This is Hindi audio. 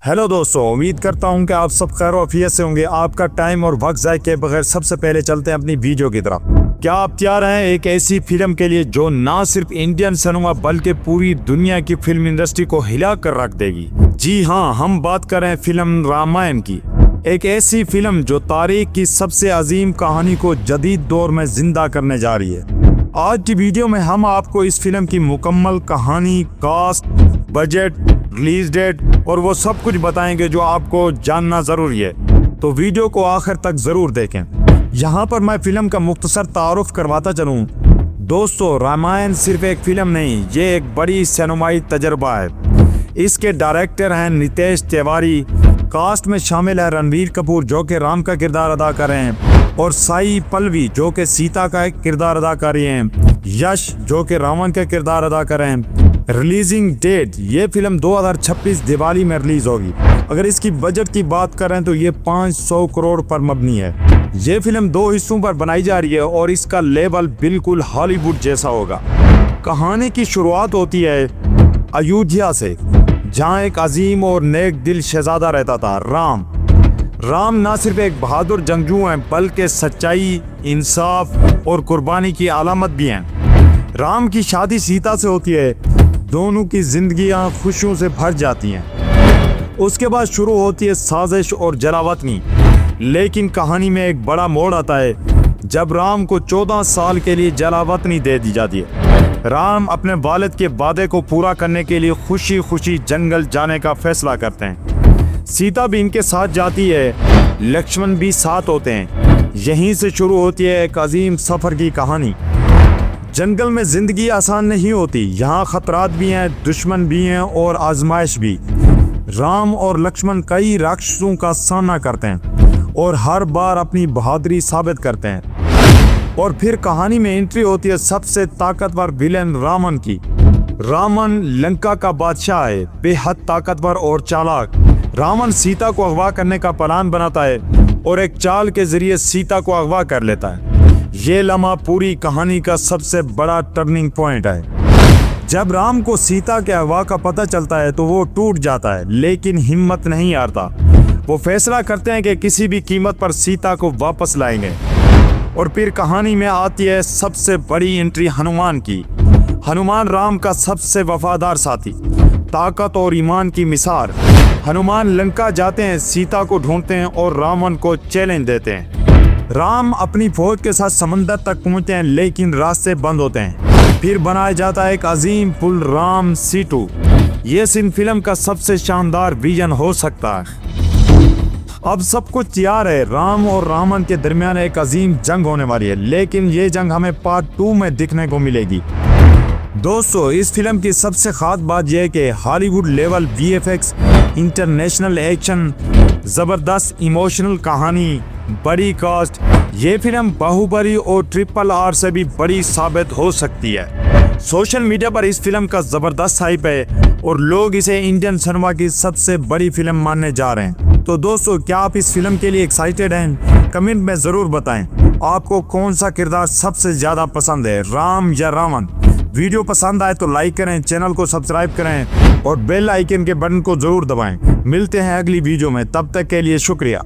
हेलो दोस्तों, उम्मीद करता हूं कि आप सब खैर वफियत से होंगे। आपका टाइम और वक्त ज़ाय के बगैर सबसे पहले चलते हैं अपनी वीडियो की तरफ। क्या आप तैयार हैं एक ऐसी फिल्म के लिए जो ना सिर्फ इंडियन सिनेमा बल्कि पूरी दुनिया की फिल्म इंडस्ट्री को हिला कर रख देगी? जी हाँ, हम बात कर रहे हैं फिल्म रामायण की। एक ऐसी फिल्म जो तारीख की सबसे अजीम कहानी को जदीद दौर में जिंदा करने जा रही है। आज की वीडियो में हम आपको इस फिल्म की मुकम्मल कहानी, कास्ट, बजट, रिलीज डेट और वो सब कुछ बताएंगे जो आपको जानना जरूरी है। तो वीडियो को आखिर तक जरूर देखें। यहाँ पर मैं फिल्म का मुख्तसर तारुफ करवाता चलूँ। दोस्तों, रामायण सिर्फ एक फिल्म नहीं, ये एक बड़ी सिनेमाई तजर्बा है। इसके डायरेक्टर हैं नितेश तिवारी। कास्ट में शामिल है रणबीर कपूर जो कि राम का किरदार अदा कर रहे हैं, और साई पल्लवी जो कि सीता का एक किरदार अदा कर रही हैं, यश जो कि रावण का किरदार अदा कर रहे हैं। रिलीजिंग डेट, ये फिल्म 2026 दिवाली में रिलीज होगी। अगर इसकी बजट की बात करें तो ये 500 करोड़ पर मबनी है। ये फिल्म 2 हिस्सों पर बनाई जा रही है और इसका लेवल बिल्कुल हॉलीवुड जैसा होगा। कहानी की शुरुआत होती है अयोध्या से, जहाँ एक अजीम और नेक दिल शहजादा रहता था, राम ना सिर्फ एक बहादुर जंगजू हैं बल्कि सच्चाई, इंसाफ और कुर्बानी की अलामत भी हैं। राम की शादी सीता से होती है, दोनों की जिंदगियां खुशियों से भर जाती हैं। उसके बाद शुरू होती है साजिश और जलावतनी। लेकिन कहानी में एक बड़ा मोड़ आता है जब राम को 14 साल के लिए जलावतनी दे दी जाती है। राम अपने वालिद के वादे को पूरा करने के लिए खुशी खुशी जंगल जाने का फैसला करते हैं। सीता भी इनके साथ जाती है, लक्ष्मण भी साथ होते हैं। यहीं से शुरू होती है एक अजीम सफर की कहानी। जंगल में जिंदगी आसान नहीं होती, यहाँ खतरात भी हैं, दुश्मन भी हैं और आजमाइश भी। राम और लक्ष्मण कई राक्षसों का सामना करते हैं और हर बार अपनी बहादुरी साबित करते हैं। और फिर कहानी में एंट्री होती है सबसे ताकतवर विलेन रावण की। रावण लंका का बादशाह है, बेहद ताकतवर और चालाक। रावण सीता को अगवा करने का प्लान बनाता है और एक चाल के जरिए सीता को अगवा कर लेता है। ये लम्हा पूरी कहानी का सबसे बड़ा टर्निंग पॉइंट है। जब राम को सीता के अगवा का पता चलता है तो वो टूट जाता है, लेकिन हिम्मत नहीं हारता। वो फैसला करते हैं कि किसी भी कीमत पर सीता को वापस लाएंगे। और फिर कहानी में आती है सबसे बड़ी एंट्री हनुमान की। हनुमान राम का सबसे वफादार साथी, ताकत और ईमान की मिसाल। हनुमान लंका जाते हैं, सीता को ढूंढते हैं और रावण को चैलेंज देते हैं। राम अपनी फौज के साथ समंदर तक पहुंचते हैं, लेकिन रास्ते बंद होते हैं। फिर बनाया जाता है एक अजीम पुल, राम सेतु। ये सीन फिल्म का सबसे शानदार विजन हो सकता है। अब सब कुछ तैयार है, राम और रावण के दरमियान एक अजीम जंग होने वाली है, लेकिन ये जंग हमें पार्ट 2 में दिखने को मिलेगी। दोस्तों, इस फिल्म की सबसे खास बात यह है कि Hollywood level VFX, international action, जबरदस्त इमोशनल कहानी, बड़ी कास्ट। ये फिल्म बाहुबली और RRR से भी बड़ी साबित हो सकती है। सोशल मीडिया पर इस फिल्म का जबरदस्त हाइप है और लोग इसे इंडियन सिनेमा की सबसे बड़ी फिल्म मानने जा रहे हैं। तो दोस्तों, क्या आप इस फिल्म के लिए एक्साइटेड हैं? कमेंट में जरूर बताएं। आपको कौन सा किरदार सबसे ज्यादा पसंद है, राम या रावण? वीडियो पसंद आए तो लाइक करें, चैनल को सब्सक्राइब करें और बेल आइकन के बटन को जरूर दबाएं। मिलते हैं अगली वीडियो में, तब तक के लिए शुक्रिया।